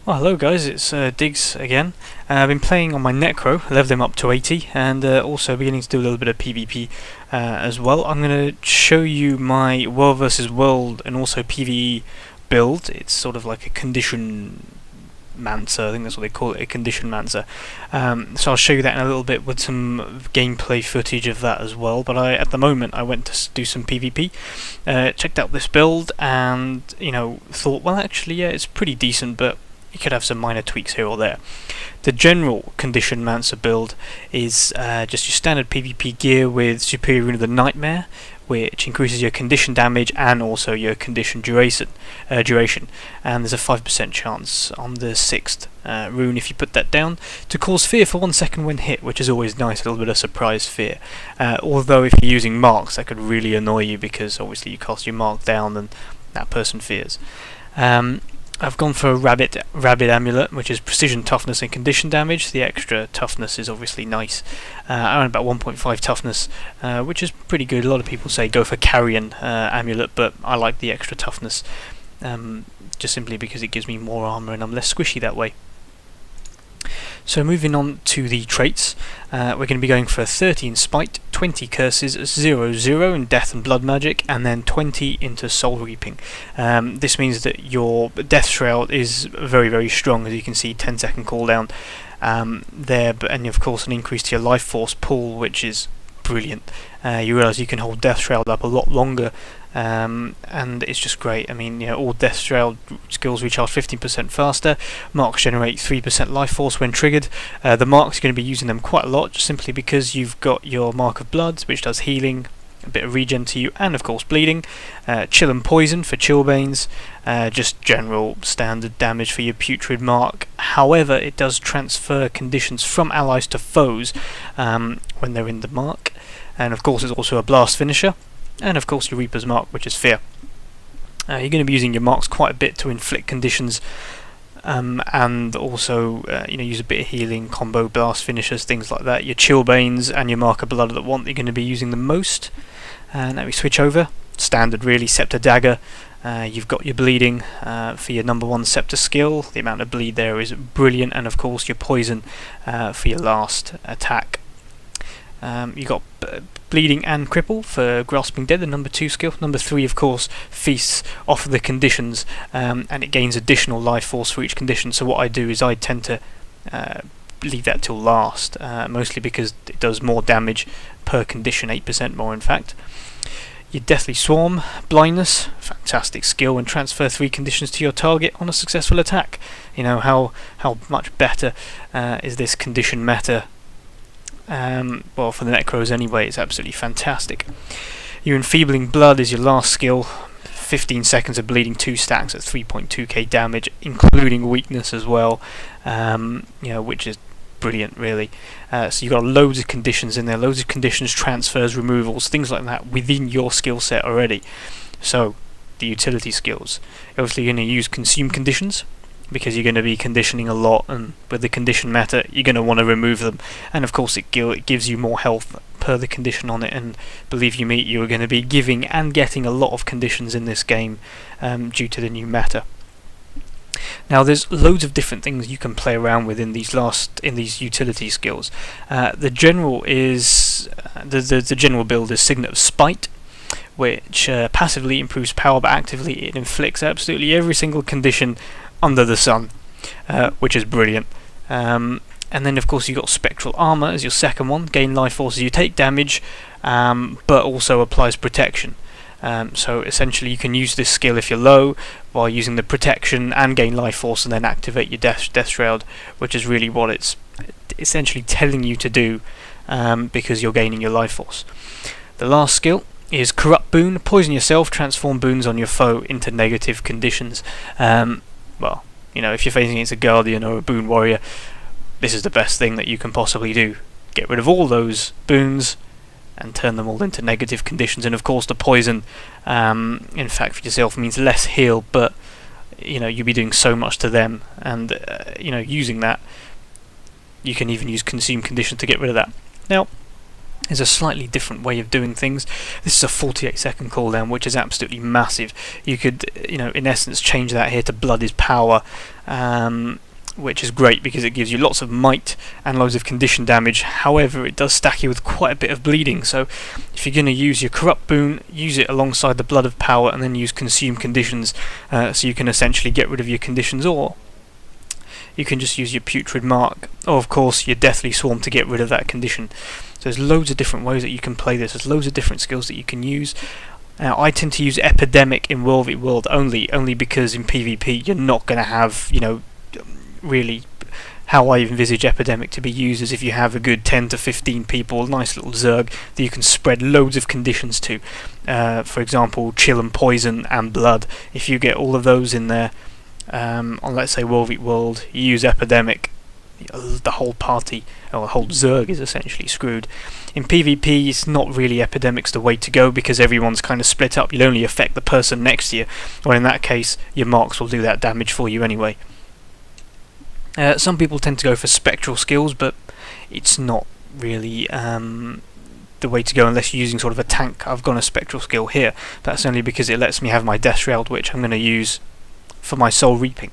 Well, hello guys, it's Diggs again. I've been playing on my Necro, leveled him up to 80, and also beginning to do a little bit of PvP as well. I'm going to show you my world versus world and also PvE build. It's sort of like a condition mancer, I think that's what they call it, a condition mancer. So I'll show you that in a little bit with some gameplay footage of that as well. But at the moment I went to do some PvP, checked out this build, and thought, well, actually, yeah, it's pretty decent, but you could have some minor tweaks here or there. The general condition mancer build is just your standard PvP gear with Superior Rune of the Nightmare, which increases your condition damage and also your condition duration. And there's a 5% chance on the 6th rune, if you put that down, to cause fear for 1 second when hit, which is always nice, a little bit of surprise fear. Although if you're using marks, that could really annoy you, because obviously you cast your mark down and that person fears. I've gone for a rabbit amulet, which is precision, toughness and condition damage. The extra toughness is obviously nice. Around about 1.5 toughness, which is pretty good. A lot of people say go for carrion amulet, but I like the extra toughness, just simply because it gives me more armor and I'm less squishy that way. So moving on to the traits, we're going to be going for 30 in Spite, 20 Curses, 0 in Death and Blood Magic, and then 20 into Soul Reaping. This means that your Death Shroud is very, very strong, as you can see, 10-second cooldown there, and of course an increase to your Life Force pool, which is brilliant. You realise you can hold Death Shroud up a lot longer, and it's just great. I mean, all Death Shroud skills recharge 15% faster. Marks generate 3% life force when triggered. The marks, are going to be using them quite a lot, just simply because you've got your Mark of Blood, which does healing, a bit of regen to you, and of course bleeding. Chill and Poison for Chillbanes, just general standard damage for your Putrid Mark. However, it does transfer conditions from allies to foes when they're in the mark. And of course it's also a blast finisher. And of course your Reaper's Mark, which is Fear. You're going to be using your marks quite a bit to inflict conditions, and also use a bit of healing, combo blast finishers, things like that. Your Chillbanes and your Mark of Blood that you're going to be using the most. And now we switch over. Standard really, Scepter Dagger. You've got your bleeding for your number 1 Scepter skill. The amount of bleed there is brilliant, and of course your poison for your last attack. You got bleeding and cripple for Grasping Dead, the number 2 skill. Number 3, of course, feasts off the conditions, and it gains additional life force for each condition. So what I do is I tend to leave that till last, mostly because it does more damage per condition, 8% more in fact. Your Deathly Swarm, blindness, fantastic skill, and transfer 3 conditions to your target on a successful attack. How much better is this condition meta? Well, for the Necros anyway, it's absolutely fantastic. Your Enfeebling Blood is your last skill, 15 seconds of bleeding, 2 stacks at 3.2k damage, including weakness as well, which is brilliant, really. So you've got loads of conditions in there, loads of conditions, transfers, removals, things like that within your skill set already. So the utility skills, obviously you're going to use consume conditions, because you're going to be conditioning a lot, and with the condition meta you're going to want to remove them, and of course it gives you more health per the condition on it, and believe me, you are going to be giving and getting a lot of conditions in this game due to the new meta. Now there's loads of different things you can play around with in these utility skills. The general is the general build is Signet of Spite, which passively improves power, but actively it inflicts absolutely every single condition under the sun, which is brilliant. And then of course you've got Spectral Armor as your second one. Gain life force as you take damage, but also applies protection. So essentially you can use this skill if you're low while using the protection and gain life force, and then activate your Death Shroud, which is really what it's essentially telling you to do, because you're gaining your life force. The last skill is Corrupt Boon. Poison yourself, transform boons on your foe into negative conditions. Well, if you're facing against a Guardian or a Boon Warrior, this is the best thing that you can possibly do. Get rid of all those boons and turn them all into negative conditions. And of course the poison, in fact for yourself, means less heal, but you'll be doing so much to them, and using that, you can even use consume condition to get rid of that. Now is a slightly different way of doing things. This is a 48-second cooldown, which is absolutely massive. You could, in essence, change that here to Blood is Power, which is great because it gives you lots of might and loads of condition damage. However, it does stack you with quite a bit of bleeding, so if you're going to use your Corrupt Boon, use it alongside the Blood of Power and then use Consume Conditions, so you can essentially get rid of your conditions, or you can just use your Putrid Mark, or of course your Deathly Swarm to get rid of that condition. So there's loads of different ways that you can play this. There's loads of different skills that you can use. Now, I tend to use Epidemic in WvW only because in PvP you're not going to have, really how I envisage Epidemic to be used is if you have a good 10 to 15 people, a nice little Zerg that you can spread loads of conditions to. For example, Chill and Poison and Blood. If you get all of those in there, on let's say WvW, you use Epidemic, the whole party, or the whole Zerg is essentially screwed. In PvP, it's not really Epidemic's the way to go because everyone's kind of split up. You'll only affect the person next to you, or in that case, your marks will do that damage for you anyway. Some people tend to go for spectral skills, but it's not really the way to go unless you're using sort of a tank. I've gone a spectral skill here. That's only because it lets me have my Death Shroud, which I'm going to use for my Soul Reaping.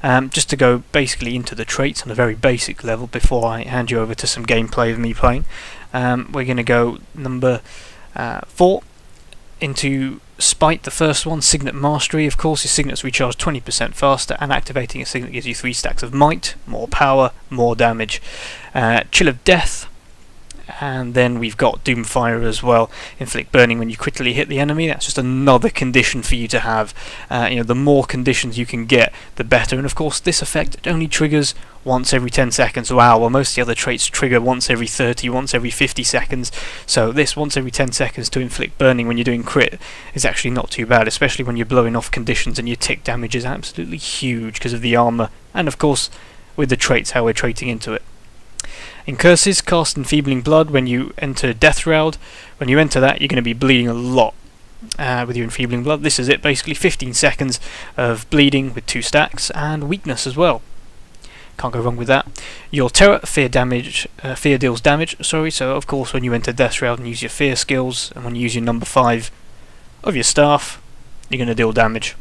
Just to go basically into the traits on a very basic level before I hand you over to some gameplay of me playing, we're going to go number 4 into Spite, the first one. Signet Mastery, of course, your signets recharge 20% faster, and activating a signet gives you 3 stacks of might, more power, more damage. Chill of Death, and then we've got Doomfire as well. Inflict burning when you critically hit the enemy. That's just another condition for you to have. The more conditions you can get, the better. And of course, this effect only triggers once every 10 seconds. Wow, well, most of the other traits trigger once every 30, once every 50 seconds. So this once every 10 seconds to inflict burning when you're doing crit is actually not too bad, especially when you're blowing off conditions and your tick damage is absolutely huge because of the armor. And of course, with the traits, how we're trading into it. In Curses, cast Enfeebling Blood when you enter Death Shroud. When you enter that, you're going to be bleeding a lot with your Enfeebling Blood. This is it, basically 15 seconds of bleeding with 2 stacks, and weakness as well. Can't go wrong with that. Your Terror, fear deals damage, so of course when you enter Death Shroud and use your fear skills, and when you use your number 5 of your staff, you're going to deal damage.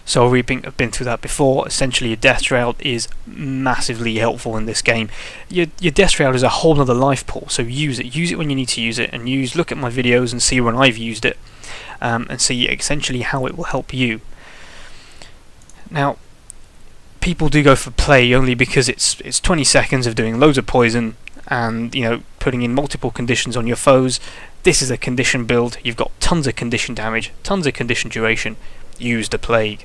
Soul Reaping, I've been through that before. Essentially, your Death Shroud is massively helpful in this game. Your Death Shroud is a whole other life pool, so use it. Use it when you need to use it, and look at my videos and see when I've used it, and see essentially how it will help you. Now, people do go for play only because it's 20 seconds of doing loads of poison and putting in multiple conditions on your foes. This is a condition build. You've got tons of condition damage, tons of condition duration. Use the Plague.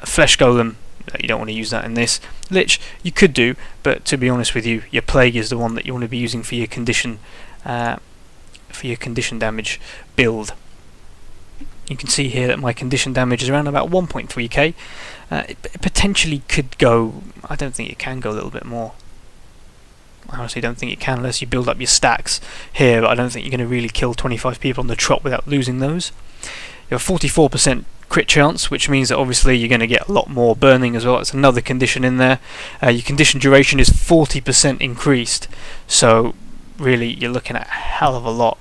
Flesh Golem, you don't want to use that in this. Lich, you could do, but to be honest with you, your Plague is the one that you want to be using for your condition damage build. You can see here that my condition damage is around about 1.3k. It potentially could go, I don't think it can go a little bit more. I honestly don't think it can unless you build up your stacks here, but I don't think you're going to really kill 25 people on the trot without losing those. You have 44% crit chance, which means that obviously you're going to get a lot more burning as well. It's another condition in there. Your condition duration is 40% increased, so really you're looking at a hell of a lot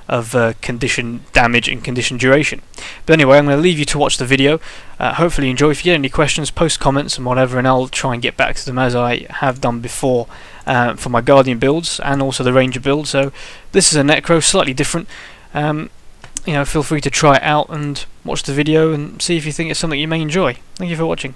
of condition damage and condition duration. But anyway, I'm going to leave you to watch the video. Hopefully you enjoy. If you get any questions, post comments and whatever, and I'll try and get back to them as I have done before for my Guardian builds and also the Ranger build. So this is a Necro, slightly different. Feel free to try it out and watch the video and see if you think it's something you may enjoy. Thank you for watching.